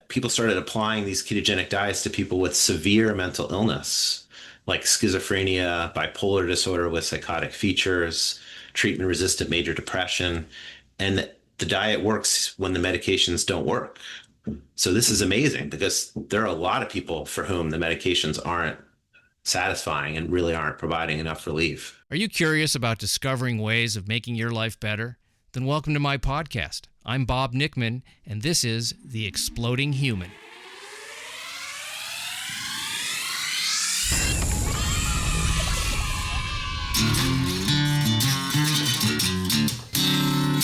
people started applying these ketogenic diets to people with severe mental illness, like schizophrenia, bipolar disorder with psychotic features, treatment-resistant major depression. And the diet works when the medications don't work. So this is amazing because there are a lot of people for whom the medications aren't satisfying and really aren't providing enough relief. Are you curious about discovering ways of making your life better? Then welcome to my podcast. I'm Bob Nickman, and this is The Exploding Human.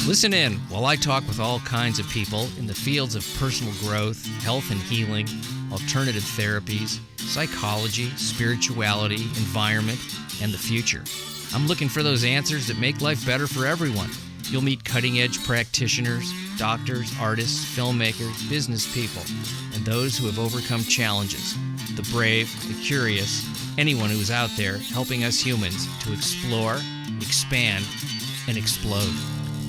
Listen in while I talk with all kinds of people in the fields of personal growth, health and healing, alternative therapies, psychology, spirituality, environment, and the future. I'm looking for those answers that make life better for everyone. You'll meet cutting-edge practitioners, doctors, artists, filmmakers, business people, and those who have overcome challenges. The brave, the curious, anyone who is out there helping us humans to explore, expand, and explode.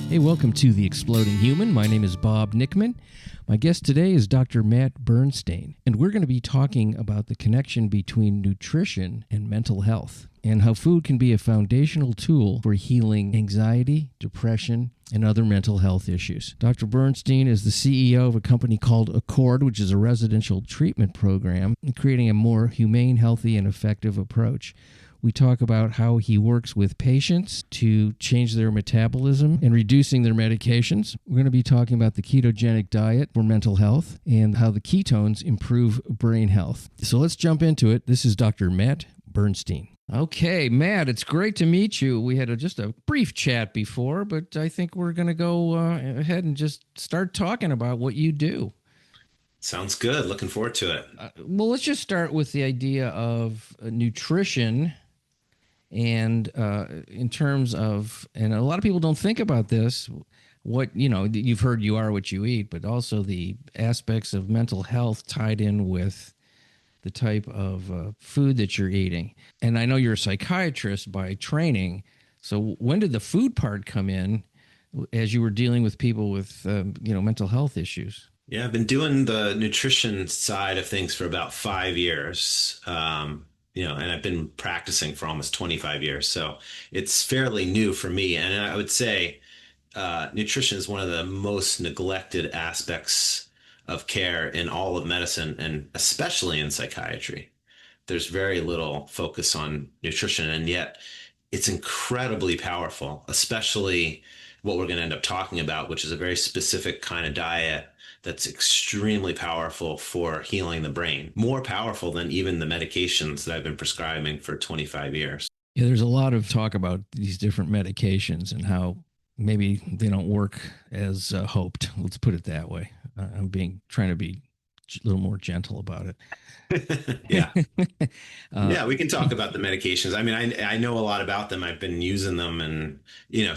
Hey, welcome to The Exploding Human. My name is Bob Nickman. My guest today is Dr. Matt Bernstein, and we're going to be talking about the connection between nutrition and mental health, and how food can be a foundational tool for healing anxiety, depression, and other mental health issues. Dr. Bernstein is the CEO of a company called Accord, which is a residential treatment program, creating a more humane, healthy, and effective approach. We talk about how he works with patients to change their metabolism and reducing their medications. We're going to be talking about the ketogenic diet for mental health and how the ketones improve brain health. So let's jump into it. This is Dr. Matt Bernstein. Okay, Matt, it's great to meet you. We had just a brief chat before, but I think we're going to go ahead and just start talking about what you do. Sounds good. Looking forward to it. Well, let's just start with the idea of nutrition. And in terms of, and a lot of people don't think about this, you've heard you are what you eat, but also the aspects of mental health tied in with the type of food that you're eating. And I know you're a psychiatrist by training. So when did the food part come in as you were dealing with people with, mental health issues? Yeah, I've been doing the nutrition side of things for about 5 years. And I've been practicing for almost 25 years. So it's fairly new for me. And I would say nutrition is one of the most neglected aspects of care in all of medicine, and especially in psychiatry. There's very little focus on nutrition, and yet it's incredibly powerful, especially what we're going to end up talking about, which is a very specific kind of diet that's extremely powerful for healing the brain, more powerful than even the medications that I've been prescribing for 25 years. Yeah, there's a lot of talk about these different medications and how maybe they don't work as hoped. Let's put it that way. I'm trying to be a little more gentle about it. Yeah. Yeah, we can talk about the medications. I mean, I know a lot about them. I've been using them and,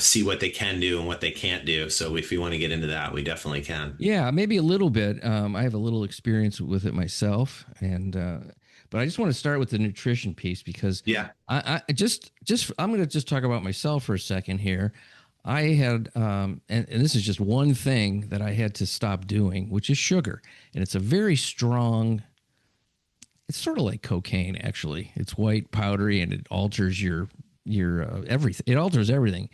see what they can do and what they can't do. So if you want to get into that, we definitely can. Yeah, maybe a little bit. I have a little experience with it myself. But I just want to start with the nutrition piece because I'm going to just talk about myself for a second here. I had, and this is just one thing that I had to stop doing, which is sugar. And it's a very strong, it's sort of like cocaine, actually. It's white, powdery, and it alters your everything. It alters everything.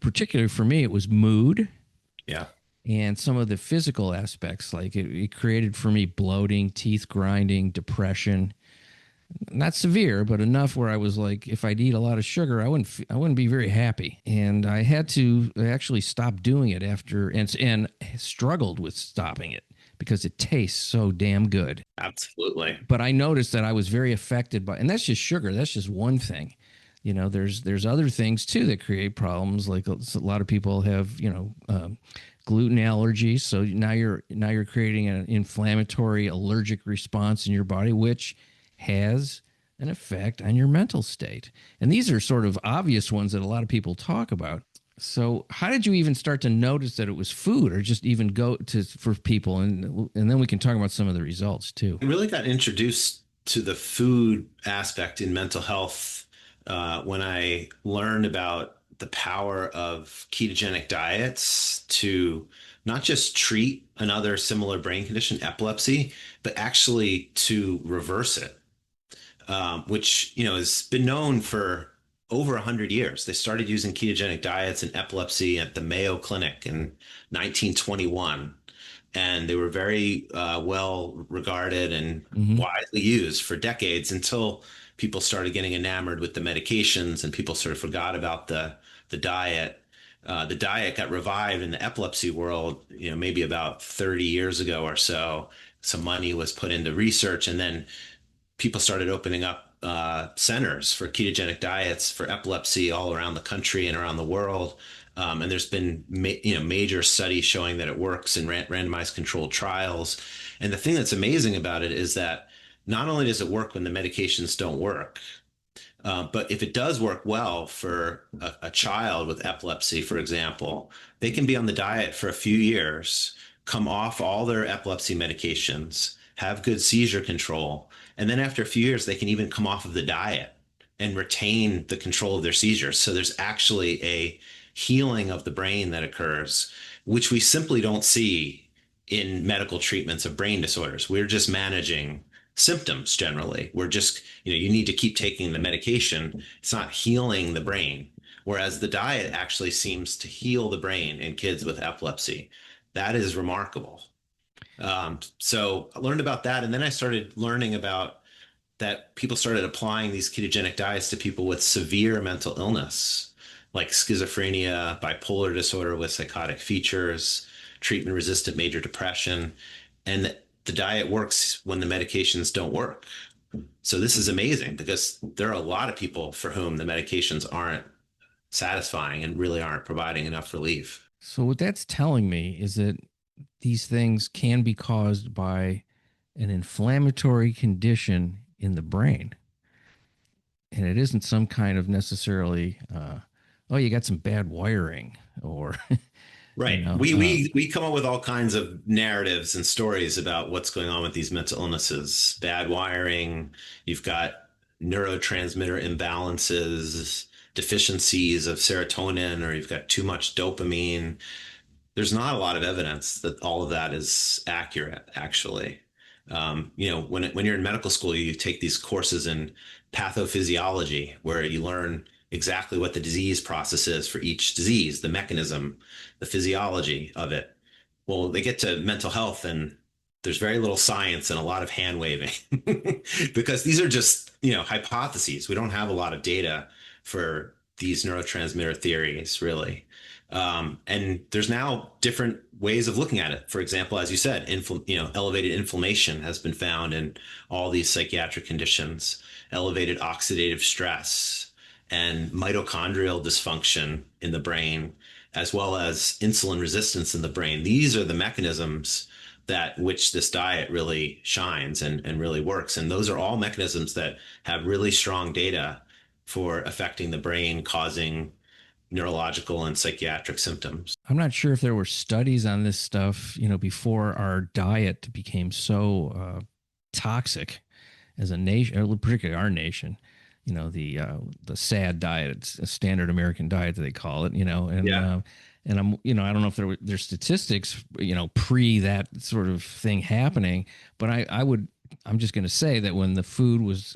Particularly for me, it was mood. Yeah. And some of the physical aspects, like it created for me bloating, teeth grinding, depression. Not severe, but enough where I was like, if I'd eat a lot of sugar, I wouldn't be very happy. And I had to actually stop doing it after, and struggled with stopping it because it tastes so damn good. Absolutely. But I noticed that I was very affected by, and that's just sugar. That's just one thing. There's other things too that create problems. Like a lot of people have, gluten allergies. So now you're creating an inflammatory allergic response in your body, which has an effect on your mental state. And these are sort of obvious ones that a lot of people talk about. So how did you even start to notice that it was food, or just even go for people? And then we can talk about some of the results too. I really got introduced to the food aspect in mental health when I learned about the power of ketogenic diets to not just treat another similar brain condition, epilepsy, but actually to reverse it, which has been known for over 100 years. They started using ketogenic diets in epilepsy at the Mayo Clinic in 1921, and they were very well regarded and Hmm. widely used for decades until people started getting enamored with the medications and people sort of forgot about the diet. The diet got revived in the epilepsy world, maybe about 30 years ago or so. Some money was put into research, and then people started opening up centers for ketogenic diets for epilepsy all around the country and around the world. And there's been major studies showing that it works in randomized controlled trials. And the thing that's amazing about it is that not only does it work when the medications don't work, but if it does work well for a child with epilepsy, for example, they can be on the diet for a few years, come off all their epilepsy medications, have good seizure control, and then after a few years, they can even come off of the diet and retain the control of their seizures. So there's actually a healing of the brain that occurs, which we simply don't see in medical treatments of brain disorders. We're just managing symptoms generally. We're just, you need to keep taking the medication. It's not healing the brain. Whereas the diet actually seems to heal the brain in kids with epilepsy. That is remarkable. So I learned about that. And then I started learning about that people started applying these ketogenic diets to people with severe mental illness, like schizophrenia, bipolar disorder with psychotic features, treatment resistant major depression. And the diet works when the medications don't work. So this is amazing because there are a lot of people for whom the medications aren't satisfying and really aren't providing enough relief. So what that's telling me is that these things can be caused by an inflammatory condition in the brain, and it isn't some kind of necessarily, oh, you got some bad wiring, or you Right. know, We come up with all kinds of narratives and stories about what's going on with these mental illnesses. Bad wiring, you've got neurotransmitter imbalances, deficiencies of serotonin, or you've got too much dopamine. There's not a lot of evidence that all of that is accurate, actually. When you're in medical school, you take these courses in pathophysiology where you learn exactly what the disease process is for each disease, the mechanism, the physiology of it. Well, they get to mental health and there's very little science and a lot of hand waving because these are just, hypotheses. We don't have a lot of data for these neurotransmitter theories, really. And there's now different ways of looking at it. For example, as you said, elevated inflammation has been found in all these psychiatric conditions, elevated oxidative stress, and mitochondrial dysfunction in the brain, as well as insulin resistance in the brain. These are the mechanisms that which this diet really shines and really works. And those are all mechanisms that have really strong data for affecting the brain, causing neurological and psychiatric symptoms. I'm not sure if there were studies on this stuff, before our diet became so toxic as a nation, or particularly our nation. The SAD diet, it's a standard American diet that they call it. Yeah. And I don't know if there's statistics, pre that sort of thing happening, but I'm just going to say that when the food was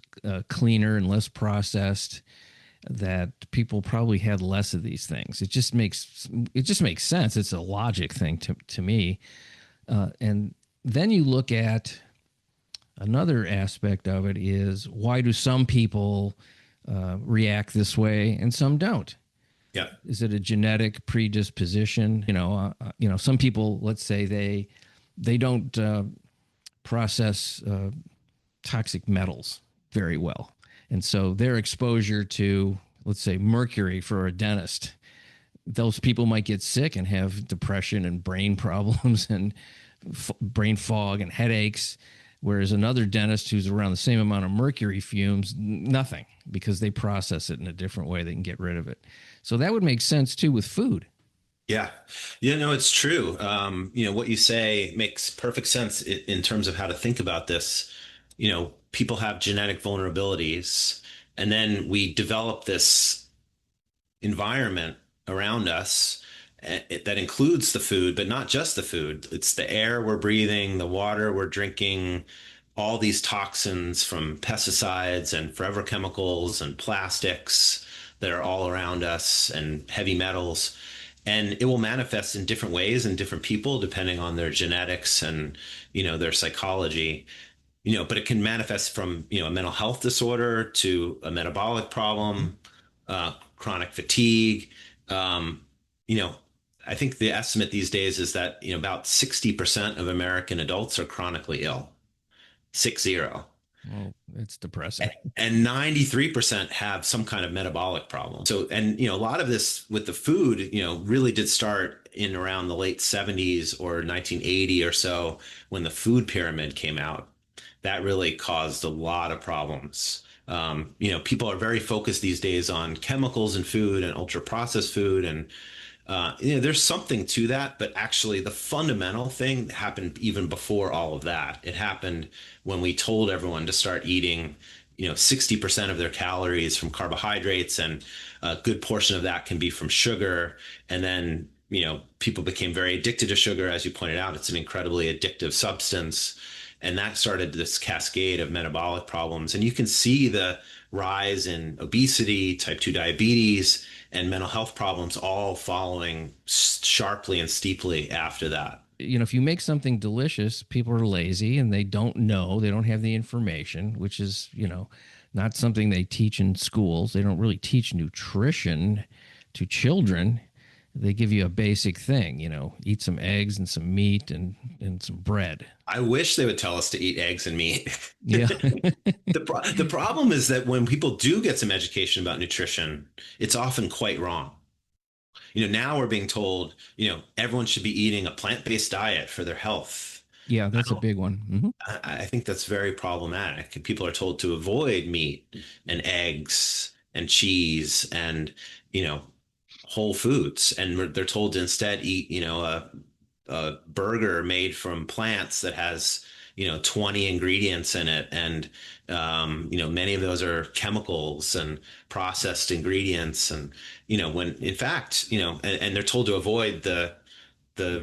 cleaner and less processed, that people probably had less of these things. It just makes sense. It's a logic thing to me. And then you look at another aspect of it is, why do some people react this way and some don't? Yeah. Is it a genetic predisposition? Some people, let's say they don't process toxic metals very well. And so their exposure to, let's say, mercury for a dentist, those people might get sick and have depression and brain problems and brain fog and headaches. Whereas another dentist who's around the same amount of mercury fumes, nothing, because they process it in a different way. They can get rid of it. So that would make sense too with food. Yeah. It's true. What you say makes perfect sense in terms of how to think about this. People have genetic vulnerabilities, and then we develop this environment around us, that includes the food, but not just the food. It's the air we're breathing, the water we're drinking, all these toxins from pesticides and forever chemicals and plastics that are all around us and heavy metals. And it will manifest in different ways in different people depending on their genetics and, their psychology. But it can manifest from, a mental health disorder to a metabolic problem, chronic fatigue. Um, you know, I think the estimate these days is that, about 60% of American adults are chronically ill, 60. Well, it's depressing. And 93% have some kind of metabolic problem. So, and, a lot of this with the food, really did start in around the late 70s or 1980 or so when the food pyramid came out. That really caused a lot of problems. People are very focused these days on chemicals in food and ultra processed food. And, there's something to that, but actually the fundamental thing happened even before all of that. It happened when we told everyone to start eating, 60% of their calories from carbohydrates, and a good portion of that can be from sugar. And then, people became very addicted to sugar. As you pointed out, it's an incredibly addictive substance. And that started this cascade of metabolic problems. And you can see the rise in obesity, type 2 diabetes, and mental health problems all following sharply and steeply after that. If you make something delicious, people are lazy and they don't know, they don't have the information, which is, not something they teach in schools. They don't really teach nutrition to children. They give you a basic thing, eat some eggs and some meat and some bread. I wish they would tell us to eat eggs and meat. Yeah. The problem is that when people do get some education about nutrition, it's often quite wrong. Now we're being told, everyone should be eating a plant-based diet for their health. Yeah, that's a big one. Mm-hmm. I think that's very problematic. People are told to avoid meat and eggs and cheese and, whole foods. And they're told to instead eat, a burger made from plants that has, 20 ingredients in it. And, many of those are chemicals and processed ingredients. And, when in fact, and they're told to avoid the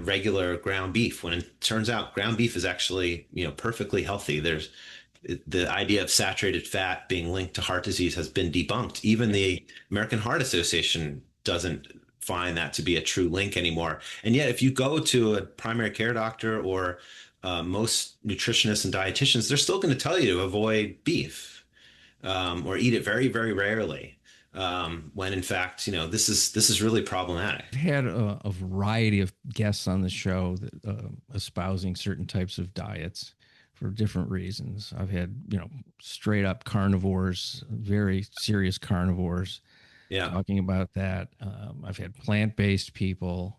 regular ground beef, when it turns out ground beef is actually, perfectly healthy. The idea of saturated fat being linked to heart disease has been debunked. Even the American Heart Association doesn't find that to be a true link anymore. And yet, if you go to a primary care doctor or most nutritionists and dietitians, they're still going to tell you to avoid beef or eat it very, very rarely. When in fact, this is really problematic. I've had a variety of guests on the show that espousing certain types of diets for different reasons. I've had, straight up carnivores, very serious carnivores. Yeah. Talking about that. I've had plant-based people.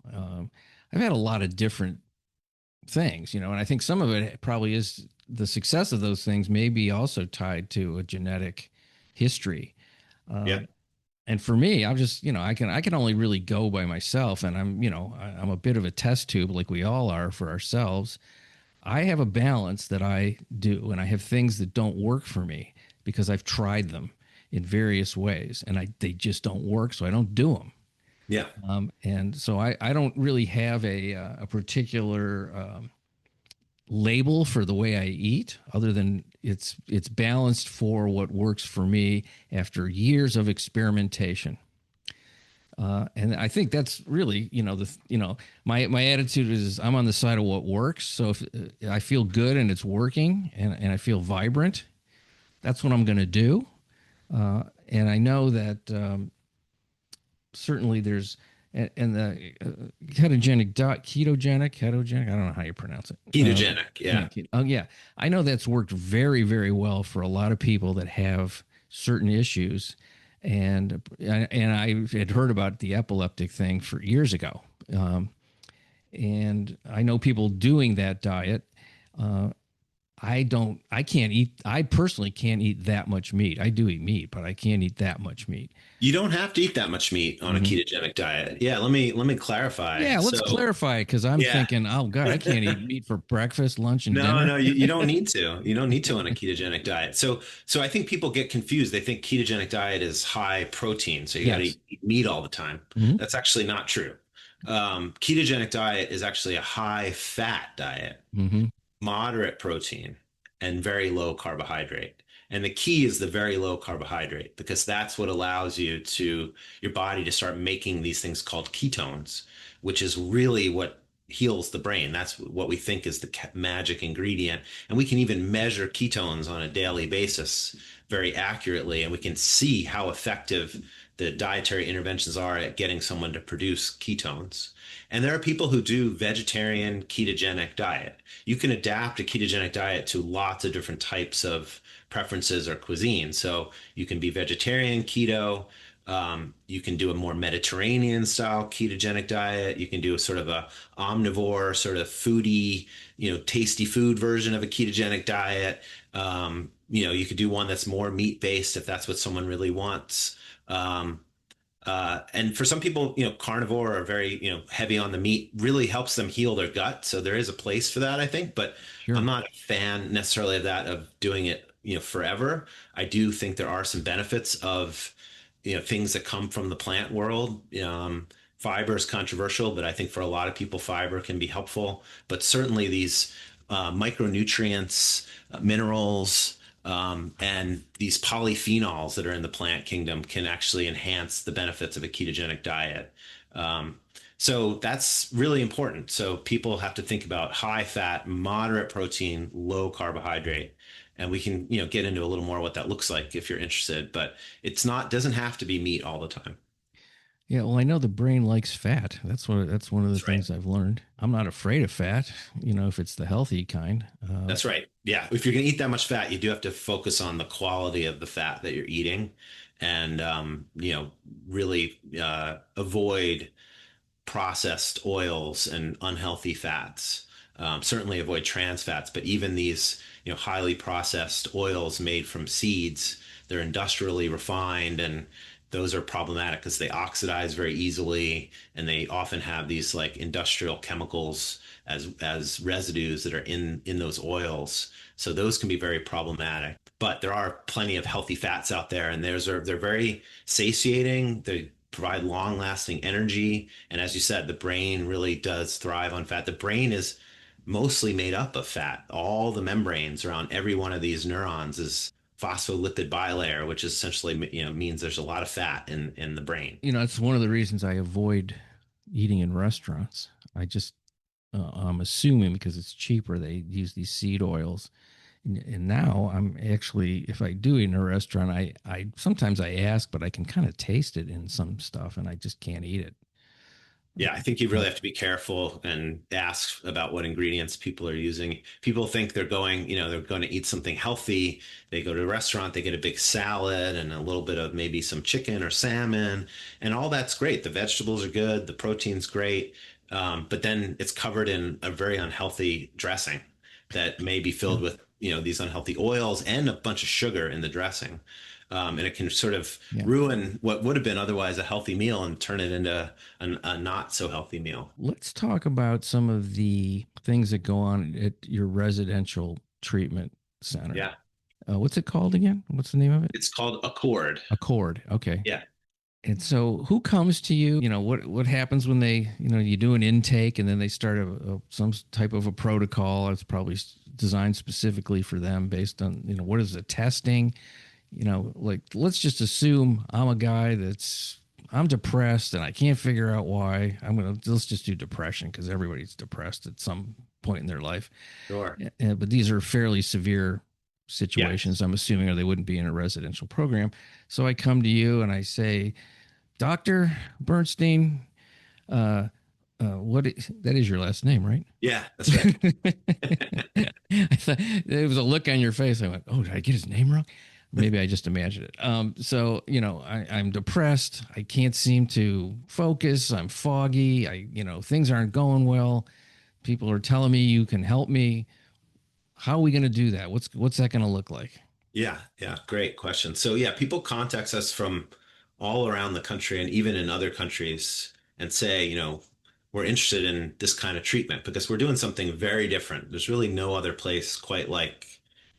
I've had a lot of different things, and I think some of it probably is the success of those things may be also tied to a genetic history. Yeah. And for me, I'm just, I can only really go by myself, and I'm a bit of a test tube like we all are for ourselves. I have a balance that I do, and I have things that don't work for me because I've tried them in various ways, and they just don't work, so I don't do them. Yeah. And so I don't really have a particular label for the way I eat, other than it's balanced for what works for me after years of experimentation. And I think that's really, my attitude is I'm on the side of what works. So if I feel good and it's working and I feel vibrant, that's what I'm going to do. And I know that certainly there's, and the ketogenic diet, ketogenic, I don't know how you pronounce it. Ketogenic, yeah. Yeah. I know that's worked very, very well for a lot of people that have certain issues. And I had heard about the epileptic thing for years ago. And I know people doing that diet. I personally can't eat that much meat. I do eat meat, but I can't eat that much meat. You don't have to eat that much meat on a ketogenic diet. Yeah, let me clarify. Yeah, let's clarify, because I'm thinking, oh God, I can't eat meat for breakfast, lunch, and dinner. No, you don't need to. You don't need to on a ketogenic diet. So I think people get confused. They think ketogenic diet is high protein, so you got to eat meat all the time. That's actually not true. Ketogenic diet is actually a high fat diet, Mm-hmm. moderate protein, and very low carbohydrate. And the key is the very low carbohydrate because that's what allows your body to start making these things called ketones, which is really what heals the brain. That's what we think is the magic ingredient. And we can even measure ketones on a daily basis very accurately, and we can see how effective the dietary interventions are at getting someone to produce ketones. And there are people who do vegetarian ketogenic diet. You can adapt a ketogenic diet to lots of different types of preferences or cuisine. So you can be vegetarian, keto. You can do a more Mediterranean style ketogenic diet. You can do a sort of a omnivore, sort of foodie, tasty food version of a ketogenic diet. You could do one that's more meat based if that's what someone really wants. Um, and for some people, carnivore or very, heavy on the meat really helps them heal their gut. So there is a place for that, I think, but I'm Sure. not a fan necessarily of that, of doing it, forever. I do think there are some benefits of, things that come from the plant world. Fiber is controversial, but I think for a lot of people, fiber can be helpful. But certainly these micronutrients, minerals, and these polyphenols that are in the plant kingdom can actually enhance the benefits of a ketogenic diet. Um, so that's really important. So people have to think about high fat, moderate protein, low carbohydrate. And we can, get into a little more what that looks like if you're interested, but it's not, doesn't have to be meat all the time. Yeah, well, I know the brain likes fat. That's one of the That's right. things I've learned. I'm not afraid of fat, if it's the healthy kind. That's right. Yeah. If you're going to eat that much fat, you do have to focus on the quality of the fat that you're eating and, really avoid processed oils and unhealthy fats. Certainly avoid trans fats, but even these, highly processed oils made from seeds, they're industrially refined and those are problematic because they oxidize very easily and they often have these like industrial chemicals as residues that are in those oils. So those can be very problematic. But there are plenty of healthy fats out there, and they're very satiating. They provide long-lasting energy, and as you said, the brain really does thrive on fat. The brain is mostly made up of fat. All the membranes around every one of these neurons is phospholipid bilayer, which is essentially means there's a lot of fat in the brain. It's one of the reasons I avoid eating in restaurants. I'm assuming because it's cheaper, they use these seed oils. And now I'm actually, if I do eat in a restaurant, I sometimes I ask, but I can kind of taste it in some stuff, and I just can't eat it. Yeah, I think you really have to be careful and ask about what ingredients people are using. People think they're going to eat something healthy. They go to a restaurant, they get a big salad and a little bit of maybe some chicken or salmon, and all that's great. The vegetables are good, the protein's great, but then it's covered in a very unhealthy dressing that may be Yeah, filled with, these unhealthy oils and a bunch of sugar in the dressing. And it can sort of yeah. ruin what would have been otherwise a healthy meal and turn it into a not so healthy meal. Let's talk about some of the things that go on at your residential treatment center. Yeah. What's it called again? What's the name of it? It's called Accord. Accord. Okay. Yeah. And so, who comes to you? What happens when they, you do an intake and then they start some type of a protocol. It's probably designed specifically for them based on, what is the testing? Like let's just assume I'm a guy I'm depressed and I can't figure out why. Let's just do depression because everybody's depressed at some point in their life. Sure. But these are fairly severe Yeah. situations, I'm assuming, or they wouldn't be in a residential program. So I come to you and I say, Dr. Bernstein, that is your last name, right? Yeah. That's right. I thought, there was a look on your face. I went, oh, did I get his name wrong? Maybe I just imagined it. So, I'm depressed. I can't seem to focus. I'm foggy. Things aren't going well. People are telling me you can help me. How are we going to do that? What's that going to look like? Yeah. Yeah. Great question. So yeah, people contact us from all around the country and even in other countries and say, we're interested in this kind of treatment because we're doing something very different. There's really no other place quite like,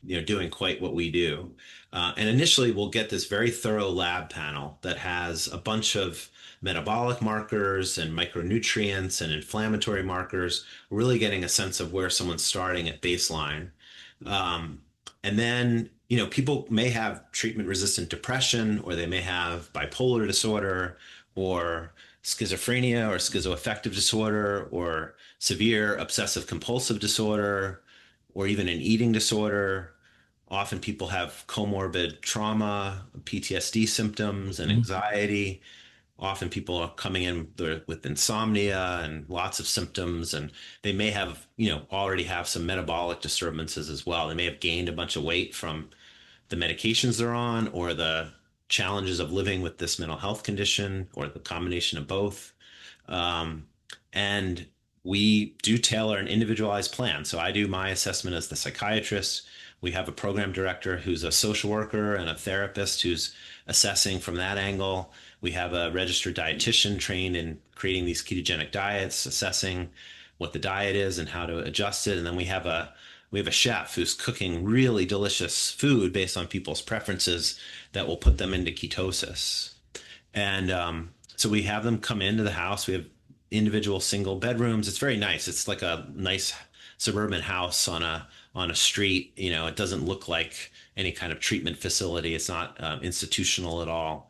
doing quite what we do. And initially, we'll get this very thorough lab panel that has a bunch of metabolic markers and micronutrients and inflammatory markers, really getting a sense of where someone's starting at baseline. Um, and then, people may have treatment resistant depression, or they may have bipolar disorder, or schizophrenia, or schizoaffective disorder, or severe obsessive compulsive disorder, or even an eating disorder. Often people have comorbid trauma, PTSD symptoms, and Mhm. anxiety. Often people are coming in with insomnia and lots of symptoms, and they may have, already have some metabolic disturbances as well. They may have gained a bunch of weight from the medications they're on, or the challenges of living with this mental health condition, or the combination of both. Um, and we do tailor an individualized plan. So I do my assessment as the psychiatrist. We have a program director who's a social worker and a therapist who's assessing from that angle. We have a registered dietitian trained in creating these ketogenic diets, assessing what the diet is and how to adjust it. And then we have a chef who's cooking really delicious food based on people's preferences that will put them into ketosis. And so we have them come into the house. We have individual single bedrooms. It's very nice. It's like a nice suburban house on a street. It doesn't look like any kind of treatment facility. It's not institutional at all.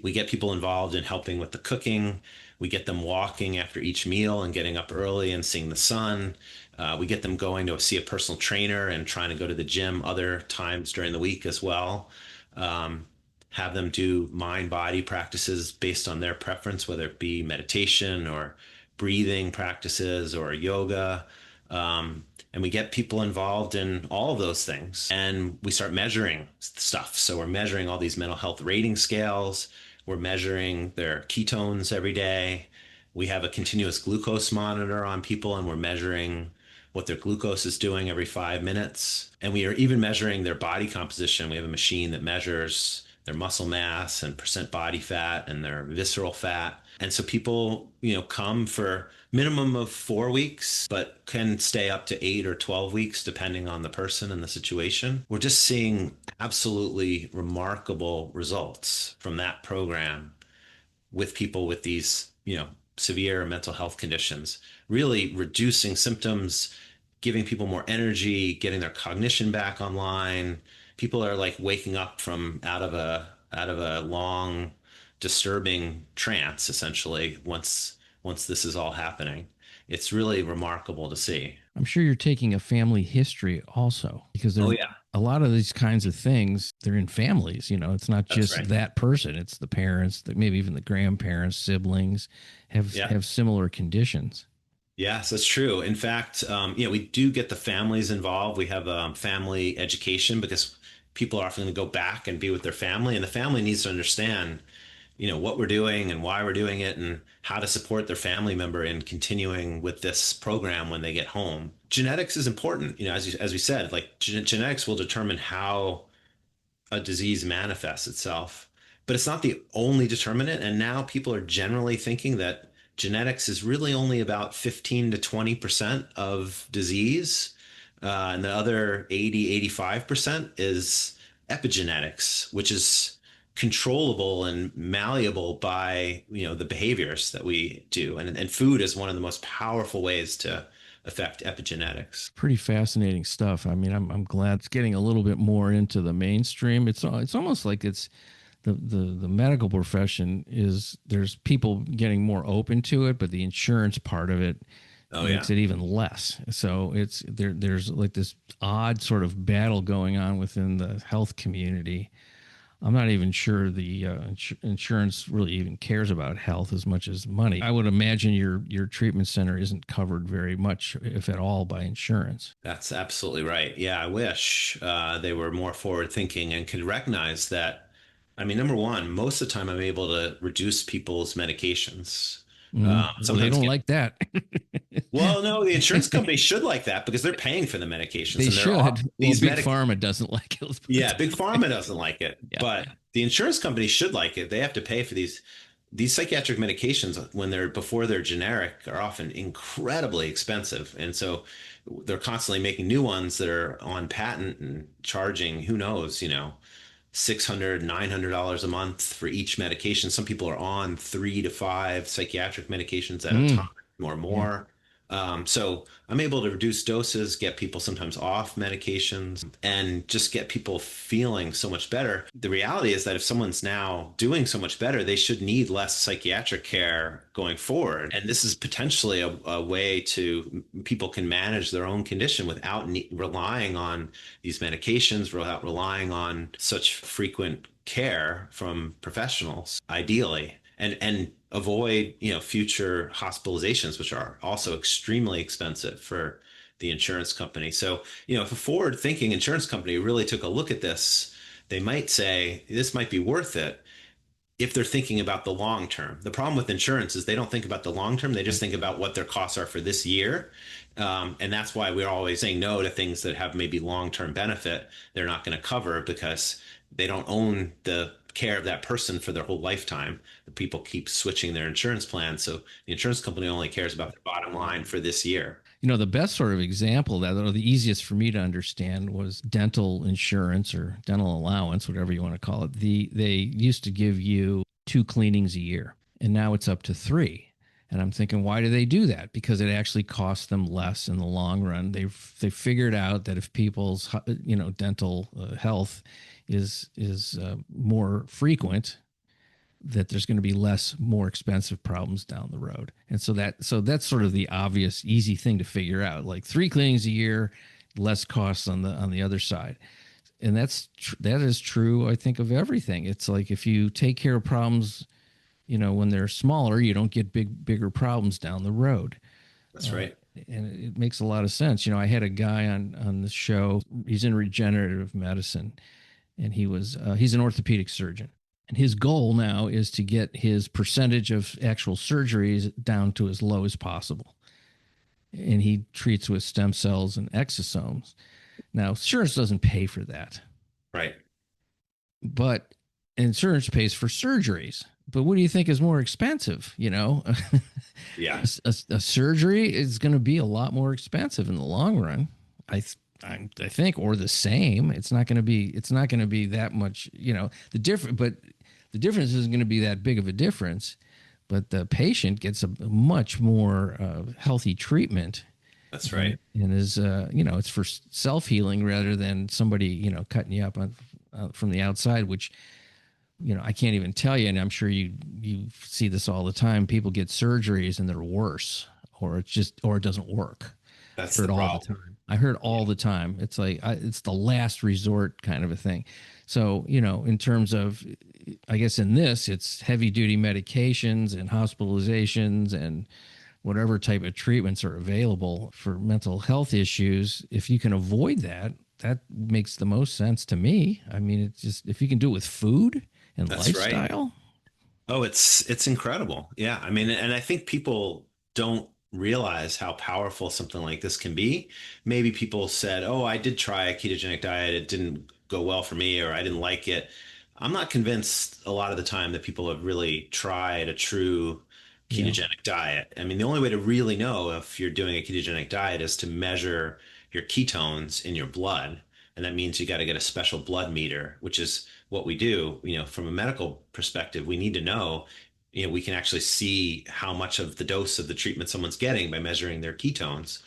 We get people involved in helping with the cooking. We get them walking after each meal and getting up early and seeing the sun. We get them going to see a personal trainer and trying to go to the gym other times during the week as well. Um, have them do mind body practices based on their preference, whether it be meditation or breathing practices or yoga. And we get people involved in all of those things. And we start measuring stuff. So we're measuring all these mental health rating scales. We're measuring their ketones every day. We have a continuous glucose monitor on people, and we're measuring what their glucose is doing every 5 minutes. And we are even measuring their body composition. We have a machine that measures their muscle mass and percent body fat and their visceral fat. And so people, come for minimum of 4 weeks, but can stay up to 8 or 12 weeks, depending on the person and the situation. We're just seeing absolutely remarkable results from that program with people with these, severe mental health conditions, really reducing symptoms, giving people more energy, getting their cognition back online. People are like waking up from out of a long, disturbing trance, essentially, once this is all happening. It's really remarkable to see. I'm sure you're taking a family history also, because Oh there yeah, a lot of these kinds of things, they're in families. It's not that's just right. that person, it's the parents, maybe even the grandparents, siblings Yeah. have similar conditions. Yes, that's true. In fact, we do get the families involved. We have family education because people are often going to go back and be with their family, and the family needs to understand, what we're doing and why we're doing it, and how to support their family member in continuing with this program when they get home. Genetics is important, as we said, like genetics will determine how a disease manifests itself. But it's not the only determinant. And now people are generally thinking that genetics is really only about 15 to 20% of disease. And the other 80, 85% is epigenetics, which is controllable and malleable by, the behaviors that we do. And food is one of the most powerful ways to affect epigenetics. Pretty fascinating stuff. I mean, I'm glad it's getting a little bit more into the mainstream. It's almost like it's the medical profession is there's people getting more open to it, but the insurance part of it Oh, yeah. makes it even less. So there's like this odd sort of battle going on within the health community. I'm not even sure the insurance really even cares about health as much as money. I would imagine your treatment center isn't covered very much, if at all, by insurance. That's absolutely right. Yeah, I wish they were more forward thinking and could recognize that. I mean, number one, most of the time I'm able to reduce people's medications. Well, they Sometimes don't get, like that. well, no, the insurance company should like that because they're paying for the medications They and they're should. off Well, these big medic. pharma doesn't like it. Let's put it Yeah, that big way. pharma doesn't like it, Yeah. but the insurance company should like it. They have to pay for these psychiatric medications when they're before they're generic are often incredibly expensive. And so they're constantly making new ones that are on patent and charging, who knows, 600, $900 a month for each medication. Some people are on 3 to 5 psychiatric medications at a time Mm, or yeah. more. So I'm able to reduce doses, get people sometimes off medications, and just get people feeling so much better. The reality is that if someone's now doing so much better, they should need less psychiatric care going forward. And this is potentially a way to people can manage their own condition without relying on these medications, without relying on such frequent care from professionals, ideally, and avoid, future hospitalizations, which are also extremely expensive for the insurance company. So, if a forward-thinking insurance company really took a look at this, they might say this might be worth it if they're thinking about the long term. The problem with insurance is they don't think about the long term. They just think about what their costs are for this year. And that's why we're always saying no to things that have maybe long term benefit. They're not going to cover because they don't own the care of that person for their whole lifetime. The people keep switching their insurance plans. So the insurance company only cares about the bottom line for this year. The best sort of example that, or the easiest for me to understand, was dental insurance or dental allowance, whatever you want to call it. They used to give you 2 cleanings a year, and now it's up to 3. And I'm thinking, why do they do that? Because it actually costs them less in the long run. They figured out that if people's dental health is more frequent, that there's going to be less more expensive problems down the road. And so that's sort of the obvious easy thing to figure out, like 3 cleanings a year, less costs on the other side. And that is true, I think, of everything. It's like if you take care of problems, when they're smaller, you don't get bigger problems down the road. That's uh, right. and it makes a lot of sense. I had a guy on the show. He's in regenerative medicine, and he's an orthopedic surgeon. And his goal now is to get his percentage of actual surgeries down to as low as possible. And he treats with stem cells and exosomes. Now, insurance doesn't pay for that, Right. but insurance pays for surgeries. But what do you think is more expensive? Yeah. A surgery is going to be a lot more expensive in the long run. I think, or the same. It's not going to be. It's not going to be that much. But the difference isn't going to be that big of a difference. But the patient gets a much more healthy treatment. That's right. And is it's for self healing rather than somebody cutting you up from the outside, which I can't even tell you, and I'm sure you see this all the time. People get surgeries and they're worse, or it doesn't work. That's I the heard all the problem. time. I heard all the time. It's like it's the last resort kind of a thing. So in terms of, I guess in this, it's heavy duty medications and hospitalizations and whatever type of treatments are available for mental health issues. If you can avoid that, that makes the most sense to me. I mean, it's just if you can do it with food and That's right. lifestyle. Oh, it's incredible. Yeah. I mean, and I think people don't realize how powerful something like this can be. Maybe people said, "Oh, I did try a ketogenic diet. It didn't go well for me, or I didn't like it." I'm not convinced a lot of the time that people have really tried a true Yeah. ketogenic diet. I mean, the only way to really know if you're doing a ketogenic diet is to measure your ketones in your blood. And that means you got to get a special blood meter, which is what we do. From a medical perspective, we need to know, we can actually see how much of the dose of the treatment someone's getting by measuring their ketones,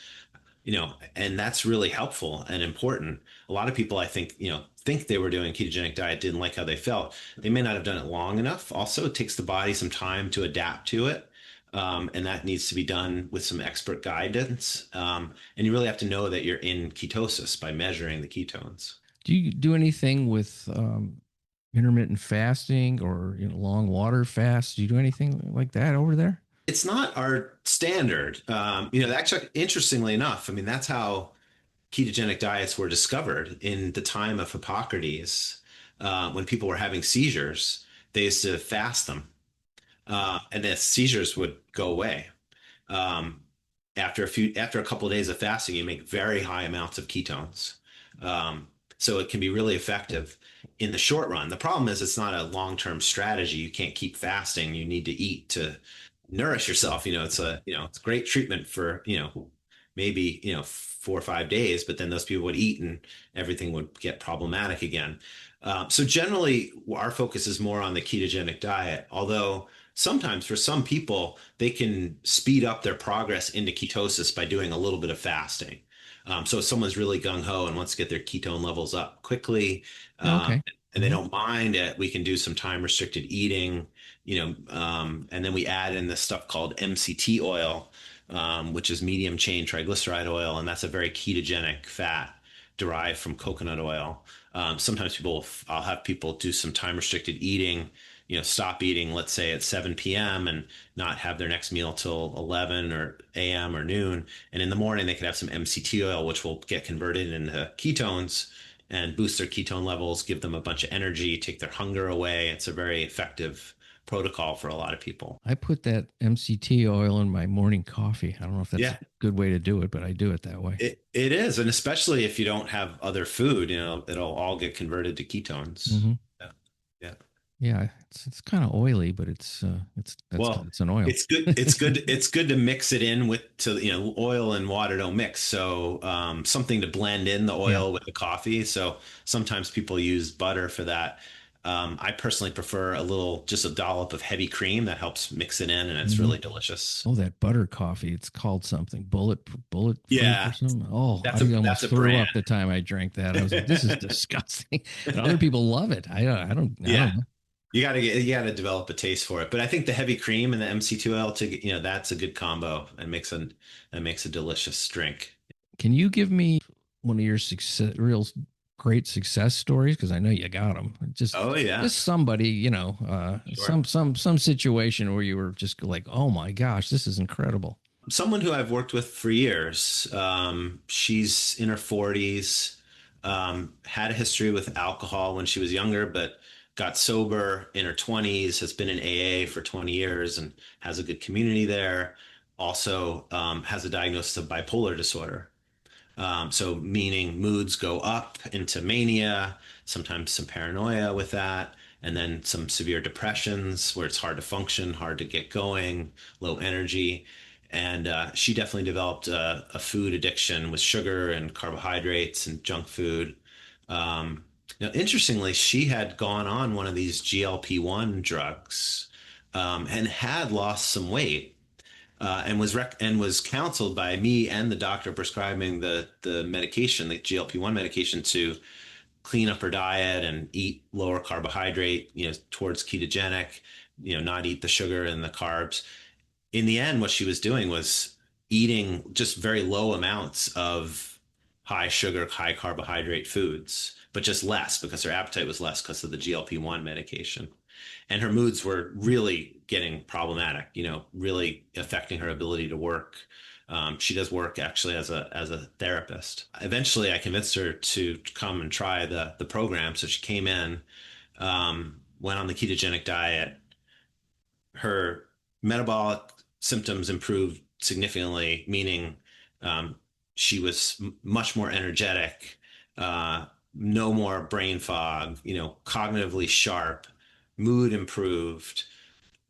and that's really helpful and important. A lot of people, I think they were doing ketogenic diet, didn't like how they felt. They may not have done it long enough. Also, it takes the body some time to adapt to it. And that needs to be done with some expert guidance. And you really have to know that you're in ketosis by measuring the ketones. Do you do anything with intermittent fasting or long water fasts? Do you do anything like that over there? It's not our standard. Actually, interestingly enough, I mean, that's how ketogenic diets were discovered in the time of Hippocrates. When people were having seizures, they used to fast them, and the seizures would go away. Um, after a couple of days of fasting, you make very high amounts of ketones. So it can be really effective in the short run. The problem is it's not a long-term strategy. You can't keep fasting. You need to eat to nourish yourself. It's a great treatment for, maybe, 4 or 5 days, but then those people would eat and everything would get problematic again. So generally, our focus is more on the ketogenic diet, although sometimes for some people, they can speed up their progress into ketosis by doing a little bit of fasting. So if someone's really gung ho and wants to get their ketone levels up quickly, Oh, okay. and they Hmm. don't mind it, we can do some time restricted eating, and then we add in this stuff called MCT oil, which is medium chain triglyceride oil, and that's a very ketogenic fat derived from coconut oil. Sometimes I'll have people do some time restricted eating, stop eating, let's say at 7 p.m. and not have their next meal till 11 or a.m. or noon. And in the morning, they could have some MCT oil, which will get converted into ketones and boost their ketone levels, give them a bunch of energy, take their hunger away. It's a very effective protocol for a lot of people. I put that MCT oil in my morning coffee. I don't know if that's a Yeah, good way to do it, but I do it that way. it is. And especially if you don't have other food, it'll all get converted to ketones. Hmm. Yeah. Yeah. Yeah, it's kind of oily, but it's that's because Well, it's an oil. it's good. It's good. It's good to mix it in with oil and water don't mix. So something to blend in the Yeah. oil with the coffee. So sometimes people use butter for that. I personally prefer just a dollop of heavy cream that helps mix it in, and it's Hmm. really delicious. Oh, that butter coffee. It's called something bulletproof or Yeah, something. Oh, that's a I that's almost a threw brand. up the time I drank that. I was like, this is disgusting. And other people love it. I Yeah, don't know. you gotta develop a taste for it. But I think the heavy cream and the MC2 oil that's a good combo and makes a delicious drink. Can you give me one of your real great success stories? Because I know you got them. Oh yeah, Just somebody, sure. some situation where you were just like, oh my gosh, this is incredible. Someone who I've worked with for years. She's in her 40s, had a history with alcohol when she was younger, but got sober in her 20s, has been in AA for 20 years and has a good community there. Also, has a diagnosis of bipolar disorder. So meaning moods go up into mania, sometimes some paranoia with that, and then some severe depressions where it's hard to function, hard to get going, low energy. And she definitely developed a food addiction with sugar and carbohydrates and junk food. Interestingly, she had gone on one of these GLP-1 drugs, and had lost some weight, and was counseled by me and the doctor prescribing the medication, the GLP-1 medication, to clean up her diet and eat lower carbohydrate, towards ketogenic, not eat the sugar and the carbs. In the end, what she was doing was eating just very low amounts of high sugar, high carbohydrate foods, but just less because her appetite was less because of the GLP-1 medication. And her moods were really getting problematic, really affecting her ability to work. She does work actually as a therapist. Eventually, I convinced her to come and try the program. So she came in, went on the ketogenic diet. Her metabolic symptoms improved significantly, meaning um, she was much more energetic, no more brain fog, cognitively sharp, mood improved,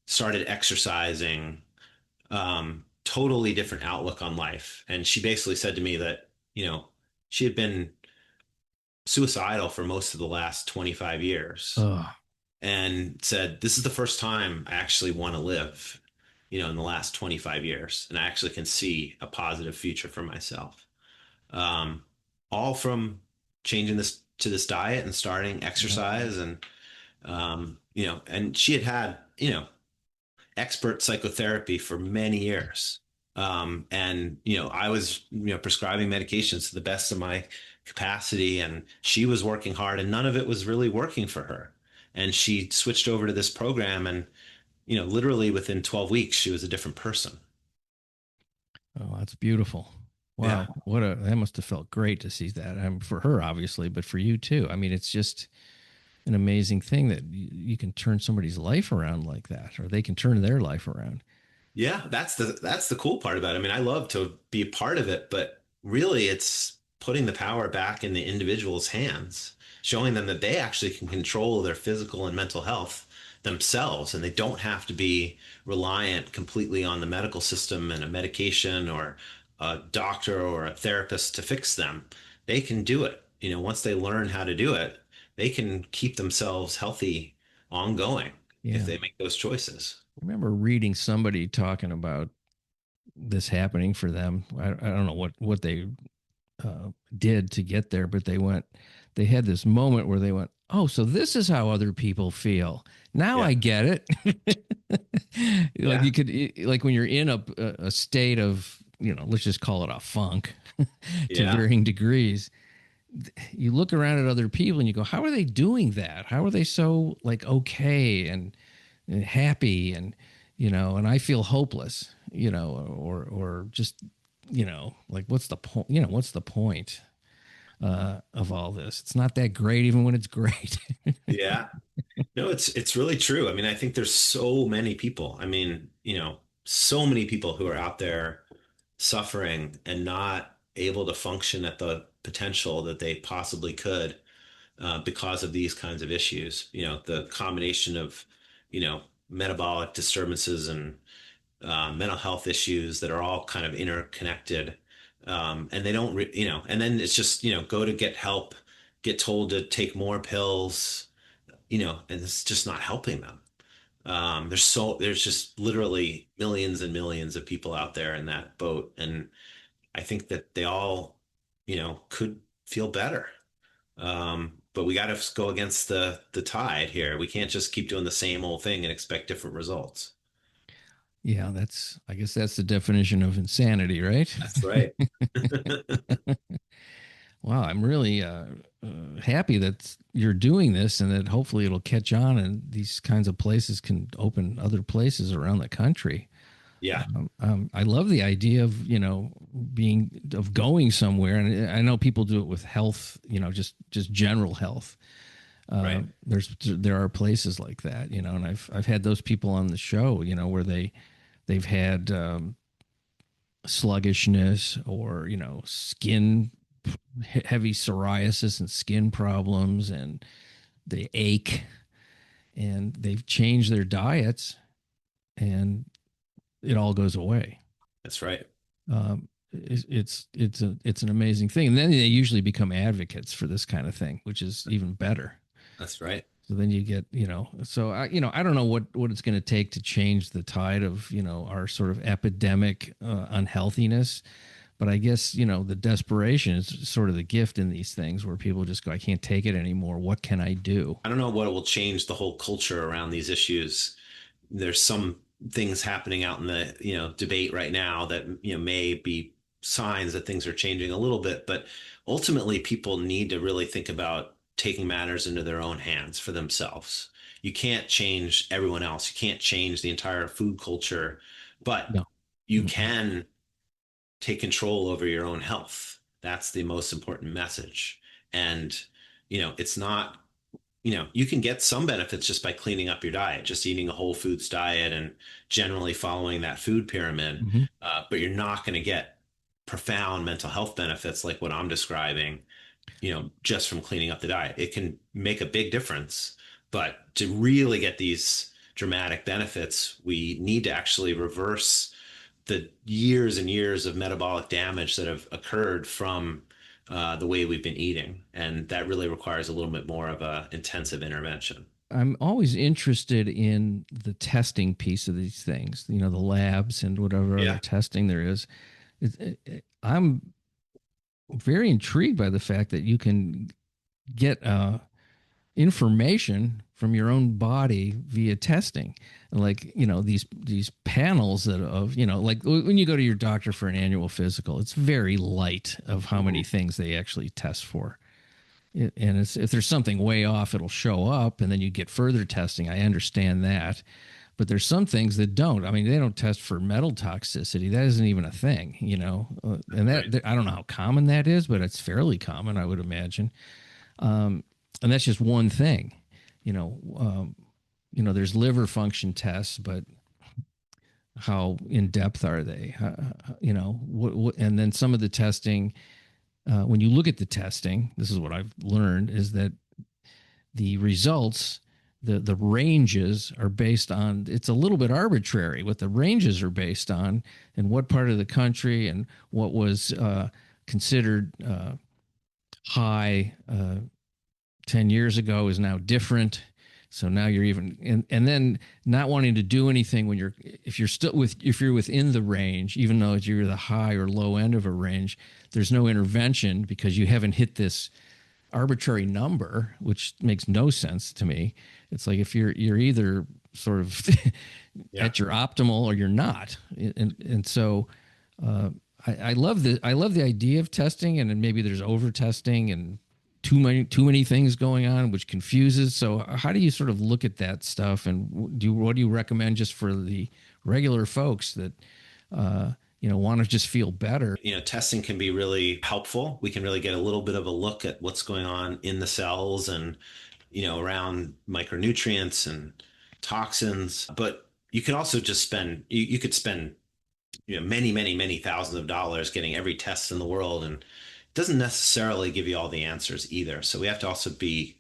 started exercising, totally different outlook on life. And she basically said to me that, she had been suicidal for most of the last 25 years Oh, and said, this is the first time I actually want to live, in the last 25 years. And I actually can see a positive future for myself. Um, all from changing this to this diet and starting yeah. exercise. And, and she had, expert psychotherapy for many years. And, I was, prescribing medications to the best of my capacity, and she was working hard, and none of it was really working for her. And she switched over to this program, and, literally within 12 weeks, she was a different person. Oh, that's beautiful. Yeah. Wow, that must have felt great to see that. For her, obviously, but for you too. I mean, it's just an amazing thing that you can turn somebody's life around like that, or they can turn their life around. Yeah, that's the cool part about it. I mean, I love to be a part of it, but really it's putting the power back in the individual's hands, showing them that they actually can control their physical and mental health themselves, and they don't have to be reliant completely on the medical system and a medication or a doctor or a therapist to fix them. They can do it. Once they learn how to do it, they can keep themselves healthy ongoing if Yeah. they make those choices. I remember reading somebody talking about this happening for them. I don't know what they did to get there, but they had this moment where they went, oh, so this is how other people feel. Now Yeah. I get it. Like Yeah. you could, like when you're in a state of, let's just call it a funk to Yeah. varying degrees, you look around at other people and you go, how are they doing that? How are they so like okay and happy and I feel hopeless, or just like what's the point? What's the point of all this? It's not that great, even when it's great. Yeah. No, it's really true. I mean, I think there's so many people. I mean, so many people who are out there suffering and not able to function at the potential that they possibly could because of these kinds of issues. The combination of, metabolic disturbances and mental health issues that are all kind of interconnected. And they don't, and then it's just, go to get help, get told to take more pills, and it's just not helping them. There's just literally millions and millions of people out there in that boat. And I think that they all, could feel better. But we got to go against the tide here. We can't just keep doing the same old thing and expect different results. Yeah, I guess that's the definition of insanity, right? That's right. Wow, I'm really happy that you're doing this and that hopefully it'll catch on and these kinds of places can open other places around the country. Yeah, I love the idea of going somewhere, and I know people do it with health, just general health. right. There are places like that, and I've had those people on the show, where they've had sluggishness or skin heavy psoriasis and skin problems, and they ache, and they've changed their diets, and it all goes away. That's right. It's an amazing thing, and then they usually become advocates for this kind of thing, which is even better. That's right. So then you get, so I don't know what it's going to take to change the tide of our sort of epidemic unhealthiness, but I guess the desperation is sort of the gift in these things where people just go, I can't take it anymore. What can I do? I don't know what will change the whole culture around these issues. There's some things happening out in the, debate right now that, may be signs that things are changing a little bit, but ultimately people need to really think about taking matters into their own hands for themselves. You can't change everyone else. You can't change the entire food culture, but No. you Mm-mm. can take control over your own health. That's the most important message. And, it's not, you can get some benefits just by cleaning up your diet, just eating a whole foods diet and generally following that food pyramid. Mm-hmm. But you're not going to get profound mental health benefits like what I'm describing, just from cleaning up the diet. It can make a big difference, but to really get these dramatic benefits, we need to actually reverse the years and years of metabolic damage that have occurred from the way we've been eating. And that really requires a little bit more of a intensive intervention. I'm always interested in the testing piece of these things, the labs and whatever other Yeah, testing there is. I'm very intrigued by the fact that you can get information from your own body via testing, like these panels that of like when you go to your doctor for an annual physical, it's very light of how many mhm, things they actually test for. And if there's something way off, it'll show up, and then you get further testing. I understand that, but there's some things that don't. I mean, they don't test for metal toxicity. That isn't even a thing, and right. that I don't know how common that is, but it's fairly common, I would imagine. And that's just one thing, you know. There's liver function tests, but how in depth are they? And then some of the testing, when you look at the testing, this is what I've learned, is that the results the ranges are based on, it's a little bit arbitrary what the ranges are based on and what part of the country and what was considered high 10 years ago is now different. So now you're even, and then not wanting to do anything when you're, if you're within the range, even though you're the high or low end of a range, there's no intervention because you haven't hit this arbitrary number, which makes no sense to me. It's like if you're either sort of Yeah. at your optimal or you're not, and so I love the idea of testing, and then maybe there's over testing and too many things going on, which confuses. So how do you sort of look at that stuff, and what do you recommend just for the regular folks that want to just feel better? Testing can be really helpful. We can really get a little bit of a look at what's going on in the cells and, around micronutrients and toxins. But you can also just you could spend, many, many, many thousands of dollars getting every test in the world. And it doesn't necessarily give you all the answers either. So we have to also be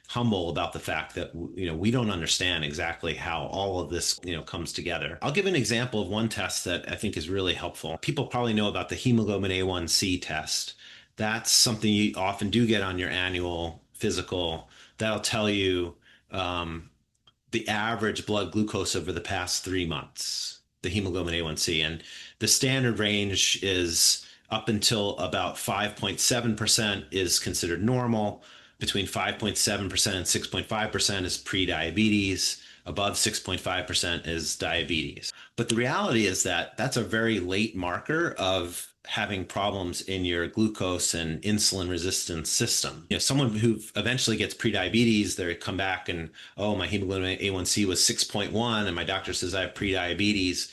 humble about the fact that we don't understand exactly how all of this comes together. I'll give an example of one test that I think is really helpful. People probably know about the hemoglobin A1C test. That's something you often do get on your annual physical. That'll tell you the average blood glucose over the past 3 months, the hemoglobin A1C. And the standard range is up until about 5.7% is considered normal. Between 5.7% and 6.5% is pre-diabetes. Above 6.5% is diabetes. But the reality is that that's a very late marker of having problems in your glucose and insulin resistance system. Someone who eventually gets pre-diabetes, they come back and, oh, my hemoglobin A1C was 6.1 and my doctor says I have pre-diabetes.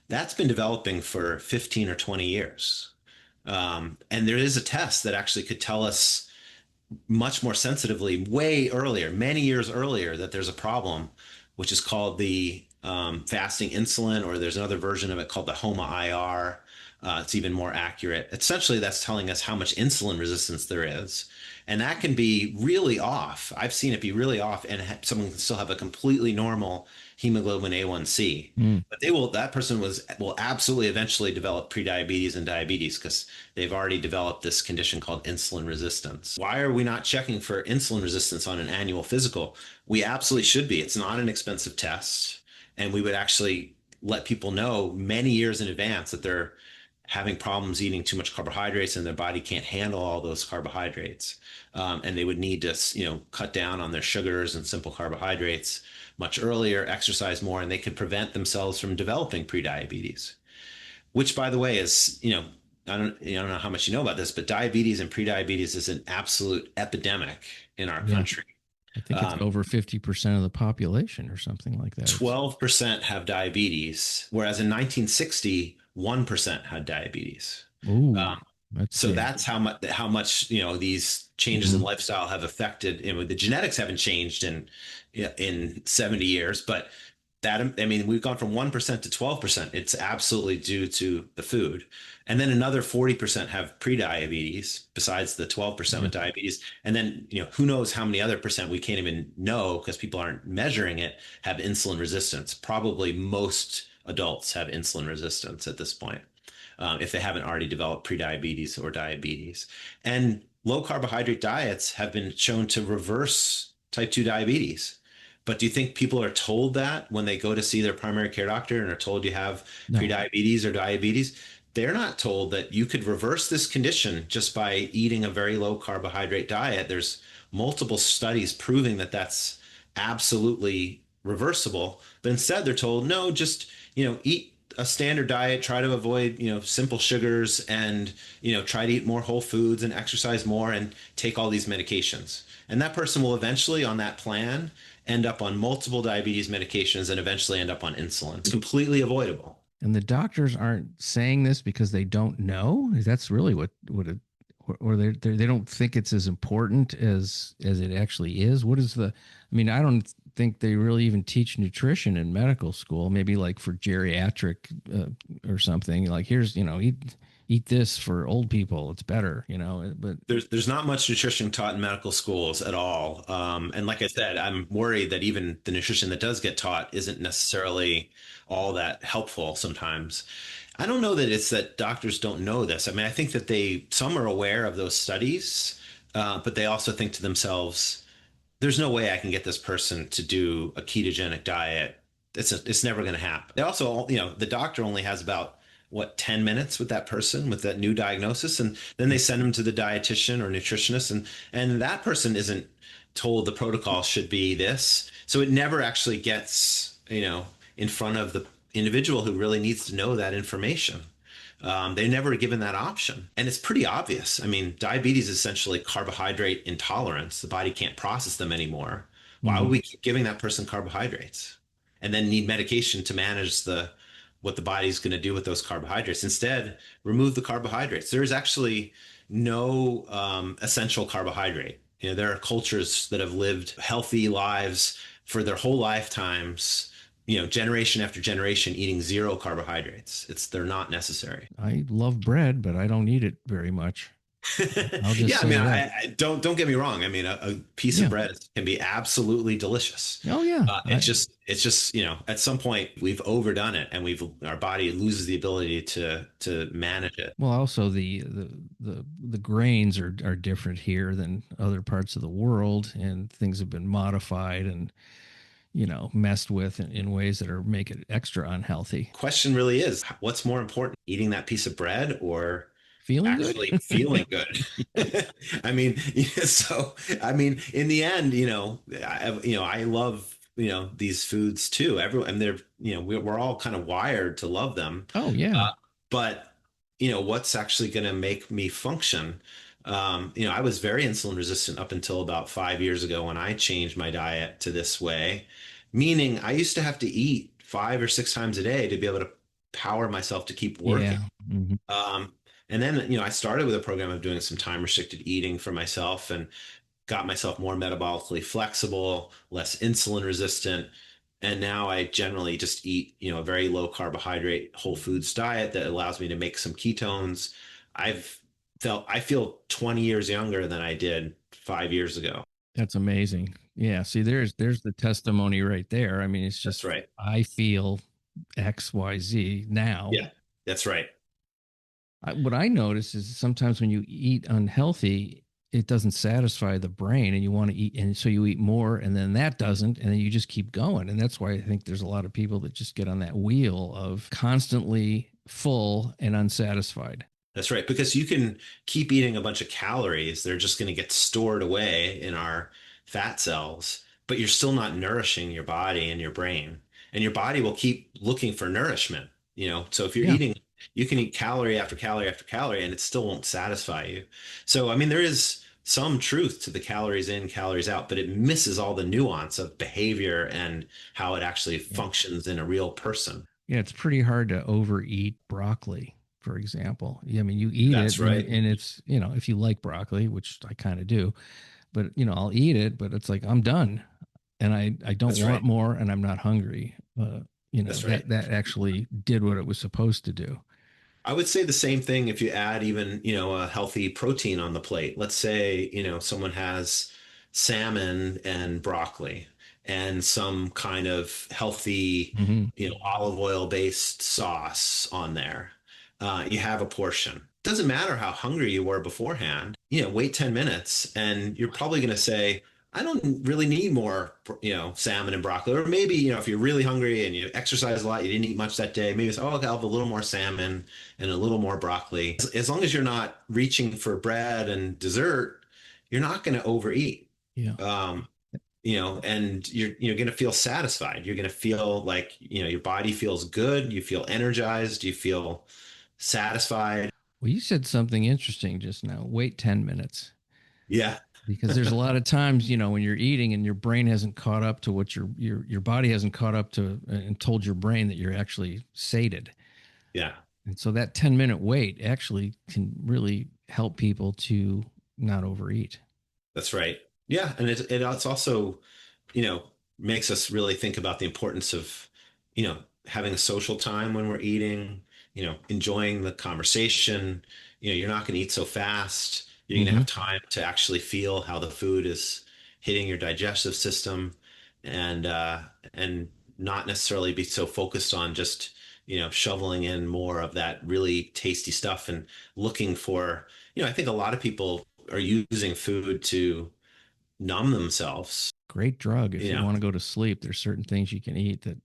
That's been developing for 15 or 20 years. And there is a test that actually could tell us much more sensitively, way earlier, many years earlier, that there's a problem, which is called the fasting insulin, or there's another version of it called the HOMA-IR. It's even more accurate. Essentially, that's telling us how much insulin resistance there is. And that can be really off. I've seen it be really off, and someone can still have a completely normal hemoglobin A1C. But that person will absolutely eventually develop prediabetes and diabetes because they've already developed this condition called insulin resistance. Why are we not checking for insulin resistance on an annual physical? We absolutely should be. It's not an expensive test, and we would actually let people know many years in advance that they're having problems eating too much carbohydrates and their body can't handle all those carbohydrates. And they would need to, cut down on their sugars and simple carbohydrates much earlier, exercise more, and they could prevent themselves from developing prediabetes, which, by the way, is, I don't know how much you know about this, but diabetes and prediabetes is an absolute epidemic in our country. I think it's over 50% of the population or something like that. 12% have diabetes, whereas in 1960, 1% had diabetes. Ooh, that's how much these changes in lifestyle have affected. The genetics haven't changed in 70 years, but we've gone from 1% to 12%. It's absolutely due to the food. And then another 40% have prediabetes besides the 12% with diabetes. And then, who knows how many other percent we can't even know because people aren't measuring it, have insulin resistance. Probably most adults have insulin resistance at this point, if they haven't already developed prediabetes or diabetes. And low carbohydrate diets have been shown to reverse type 2 diabetes. But do you think people are told that when they go to see their primary care doctor and are told you have prediabetes or diabetes? They're not told that you could reverse this condition just by eating a very low carbohydrate diet. There's multiple studies proving that that's absolutely reversible. But instead they're told, no, just, eat a standard diet, try to avoid, simple sugars, and, try to eat more whole foods and exercise more and take all these medications. And that person will eventually, on that plan, end up on multiple diabetes medications and eventually end up on insulin. It's completely avoidable. And the doctors aren't saying this because they don't know. That's really or they don't think it's as important as it actually is. I don't think they really even teach nutrition in medical school. Maybe like for geriatric or something. Like here's eat eat this for old people, it's better, but There's not much nutrition taught in medical schools at all. And like I said, I'm worried that even the nutrition that does get taught isn't necessarily all that helpful sometimes. I don't know that it's that doctors don't know this. I mean, I think that some are aware of those studies, but they also think to themselves, there's no way I can get this person to do a ketogenic diet. It's never going to happen. They also, the doctor only has about what 10 minutes with that person with that new diagnosis, and then they send them to the dietitian or nutritionist, and that person isn't told the protocol should be this, so it never actually gets in front of the individual who really needs to know that information. They're never given that option. And it's pretty obvious. I mean, diabetes is essentially carbohydrate intolerance. The body can't process them anymore. Why would mhm. we keep giving that person carbohydrates and then need medication to manage what the body's going to do with those carbohydrates? Instead, remove the carbohydrates. There is actually no essential carbohydrate. There are cultures that have lived healthy lives for their whole lifetimes, generation after generation, eating zero carbohydrates. They're not necessary. I love bread, but I don't eat it very much. I'll just Yeah, I mean, say that. I don't get me wrong. I mean, a piece of Yeah. bread can be absolutely delicious. Oh yeah. It's just at some point we've overdone it, and our body loses the ability to manage it. Well, also the grains are different here than other parts of the world, and things have been modified and messed with in ways that are make it extra unhealthy. Question really is, what's more important, eating that piece of bread or Feeling good? actually feeling good? I mean, so I mean, in the end, I love these foods too. Everyone, and they're we're all kind of wired to love them. Oh yeah. Uh, but what's actually going to make me function? I was very insulin resistant up until about 5 years ago when I changed my diet to this way, meaning I used to have to eat 5 or 6 times a day to be able to power myself to keep working. Yeah. Mhm. And then, I started with a program of doing some time restricted eating for myself and got myself more metabolically flexible, less insulin resistant. And now I generally just eat, a very low carbohydrate whole foods diet that allows me to make some ketones. I've I feel 20 years younger than I did 5 years ago. That's amazing. Yeah. See, there's the testimony right there. I mean, it's That's just right. I feel XYZ now. Yeah, that's right. What I notice is sometimes when you eat unhealthy, it doesn't satisfy the brain, and you want to eat, and so you eat more, and then that doesn't, and then you just keep going. And that's why I think there's a lot of people that just get on that wheel of constantly full and unsatisfied. That's right. Because you can keep eating a bunch of calories. They're just going to get stored away in our fat cells, but you're still not nourishing your body and your brain. And your body will keep looking for nourishment. So if you're Yeah. eating, you can eat calorie after calorie after calorie and it still won't satisfy you. So, I mean, there is some truth to the calories in, calories out, but it misses all the nuance of behavior and how it actually Yeah. functions in a real person. Yeah. It's pretty hard to overeat broccoli, for example. Yeah, I mean, you eat it, That's right. and it's, if you like broccoli, which I kind of do, but, I'll eat it, but it's like I'm done, and I don't That's want right. more, and I'm not hungry. That's right. That actually did what it was supposed to do. I would say the same thing if you add even, a healthy protein on the plate. Let's say, someone has salmon and broccoli and some kind of healthy, Hmm. olive oil based sauce on there. You have a portion. Doesn't matter how hungry you were beforehand, wait 10 minutes and you're probably going to say, I don't really need more, salmon and broccoli. Or maybe, if you're really hungry and you exercise a lot, you didn't eat much that day, maybe it's, oh, okay, I'll have a little more salmon and a little more broccoli. As long as you're not reaching for bread and dessert, you're not going to overeat. Yeah. Um, and you're going to feel satisfied. You're going to feel like, your body feels good. You feel energized. You feel satisfied. Well, you said something interesting just now. Wait 10 minutes. Yeah. Because there's a lot of times, when you're eating and your brain hasn't caught up to what your body hasn't caught up to and told your brain that you're actually sated. Yeah. And so that 10-minute wait actually can really help people to not overeat. That's right. Yeah, and it's also, makes us really think about the importance of, having a social time when we're eating, enjoying the conversation. You're not going to eat so fast. You're going to Hmm. have time to actually feel how the food is hitting your digestive system, and and not necessarily be so focused on just shoveling in more of that really tasty stuff and looking for, I think a lot of people are using food to numb themselves. Great drug if you you know want to go to sleep. There's certain things you can eat that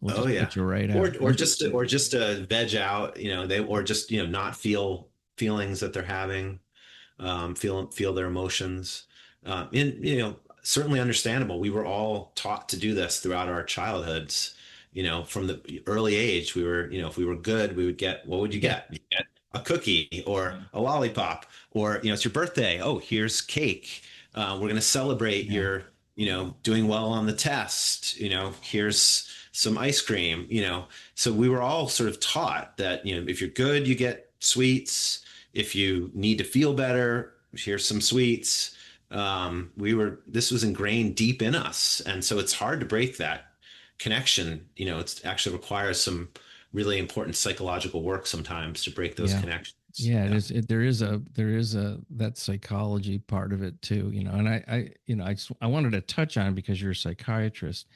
will oh just yeah. put you right or out. or just or just veg out, they, or just not feel feelings that they're having, feel their emotions. And certainly understandable. We were all taught to do this throughout our childhoods. From the early age, we were, if we were good, we would get, what would you Yeah. get? You get a cookie or a lollipop, or it's your birthday. Oh, here's cake. We're going to celebrate Yeah. your, doing well on the test. Here's some ice cream. So we were all sort of taught that, if you're good, you get sweets. If you need to feel better, here's some sweets. This was ingrained deep in us. And so it's hard to break that connection. It actually requires some really important psychological work sometimes to break those Yeah. connections. Yeah, it Yeah. is. There is a that psychology part of it too, and I wanted to touch on, because you're a psychiatrist,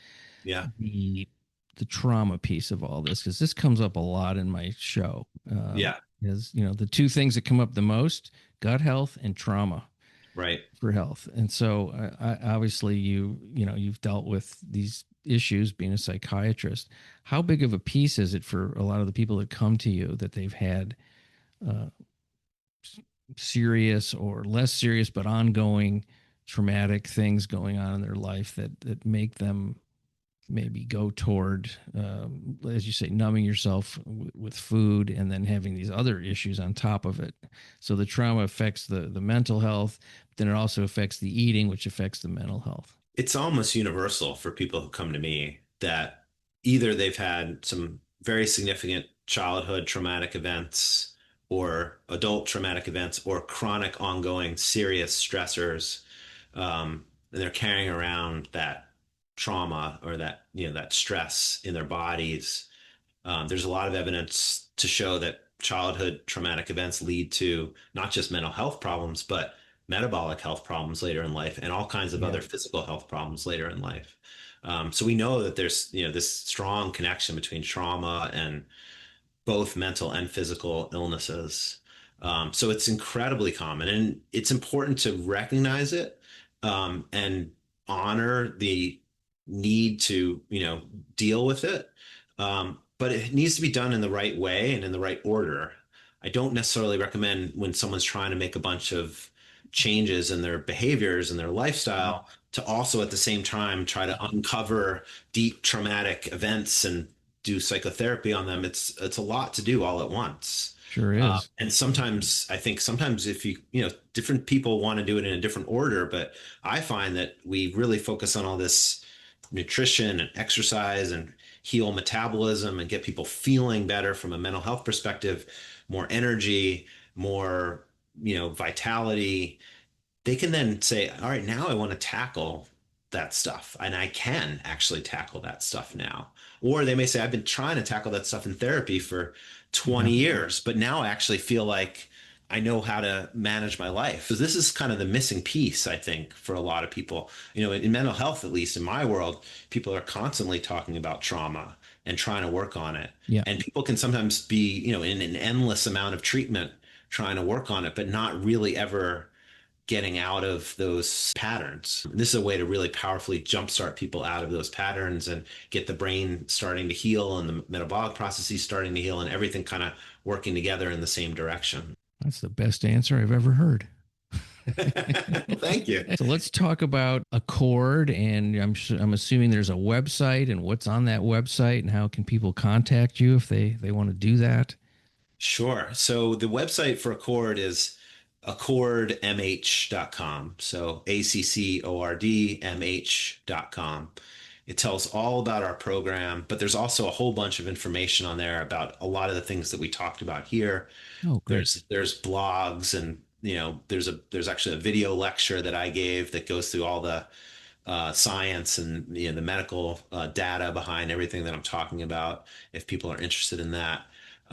Yeah. the the trauma piece of all this, because this comes up a lot in my show. Yeah. Is the two things that come up the most: gut health and trauma Right. for health. And so, obviously, you've dealt with these issues being a psychiatrist. How big of a piece is it for a lot of the people that come to you that they've had uh, serious or less serious but ongoing traumatic things going on in their life that make them maybe go toward, as you say, numbing yourself with food, and then having these other issues on top of it? So the trauma affects the mental health, but then it also affects the eating, which affects the mental health. It's almost universal for people who come to me that either they've had some very significant childhood traumatic events, or adult traumatic events, or chronic ongoing serious stressors, and they're carrying around that trauma, or that stress in their bodies. There's a lot of evidence to show that childhood traumatic events lead to not just mental health problems, but metabolic health problems later in life, and all kinds of Yeah. other physical health problems later in life. So we know that there's this strong connection between trauma and both mental and physical illnesses. So it's incredibly common, and it's important to recognize it, and honor the need to, deal with it. But it needs to be done in the right way and in the right order. I don't necessarily recommend, when someone's trying to make a bunch of changes in their behaviors and their lifestyle, to also at the same time try to uncover deep traumatic events and do psychotherapy on them. It's a lot to do all at once. Sure is. And sometimes I think sometimes if different people want to do it in a different order, but I find that we really focus on all this nutrition and exercise and heal metabolism and get people feeling better from a mental health perspective, more energy, more, vitality. They can then say, all right, now I want to tackle that stuff. And I can actually tackle that stuff now. Or they may say, I've been trying to tackle that stuff in therapy for Yeah. 20 years, but now I actually feel like I know how to manage my life. So this is kind of the missing piece, I think, for a lot of people. In mental health, at least in my world, people are constantly talking about trauma and trying to work on it. Yeah. And people can sometimes be, in an endless amount of treatment trying to work on it, but not really ever getting out of those patterns. This is a way to really powerfully jumpstart people out of those patterns and get the brain starting to heal and the metabolic processes starting to heal and everything kind of working together in the same direction. That's the best answer I've ever heard. Well, thank you. So let's talk about Accord, and I'm assuming there's a website, and what's on that website, and how can people contact you if they want to do that? Sure. So the website for Accord is accordmh.com. So ACCORDMH.com. It tells all about our program, but there's also a whole bunch of information on there about a lot of the things that we talked about here. Oh, great. There's blogs, and there's actually a video lecture that I gave that goes through all the science and the medical data behind everything that I'm talking about, if people are interested in that.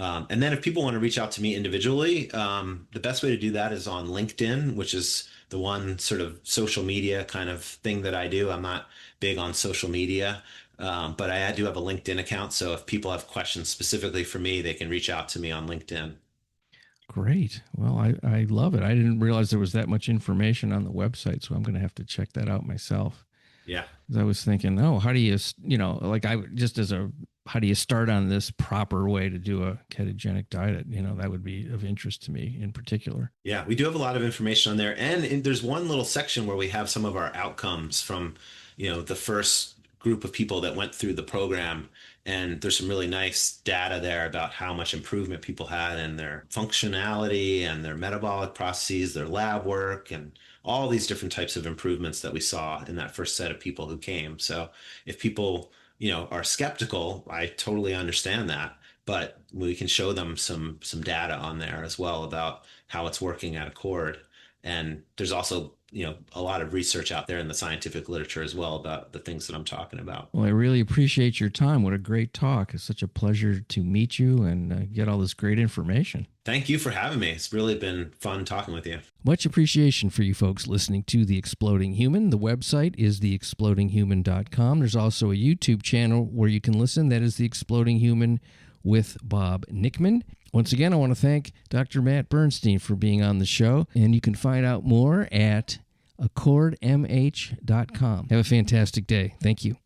And then if people want to reach out to me individually, the best way to do that is on LinkedIn, which is the one sort of social media kind of thing that I do. I'm not big on social media, but I do have a LinkedIn account. So if people have questions specifically for me, they can reach out to me on LinkedIn. Great. Well, I love it. I didn't realize there was that much information on the website, so I'm going to have to check that out myself. Yeah. 'Cause I was thinking, oh, how do you, like I just as a, how do you start on this proper way to do a ketogenic diet? That would be of interest to me in particular. Yeah, we do have a lot of information on there. And there's one little section where we have some of our outcomes from, the first group of people that went through the program. And there's some really nice data there about how much improvement people had in their functionality and their metabolic processes, their lab work, and all these different types of improvements that we saw in that first set of people who came. So if people, are skeptical, I totally understand that. But we can show them some data on there as well about how it's working at Accord. And there's also, a lot of research out there in the scientific literature as well about the things that I'm talking about. Well, I really appreciate your time. What a great talk. It's such a pleasure to meet you and get all this great information. Thank you for having me. It's really been fun talking with you. Much appreciation for you folks listening to The Exploding Human. The website is theexplodinghuman.com. There's also a YouTube channel where you can listen. That is The Exploding Human with Bob Nickman. Once again, I want to thank Dr. Matt Bernstein for being on the show, and you can find out more at accordmh.com. Have a fantastic day. Thank you.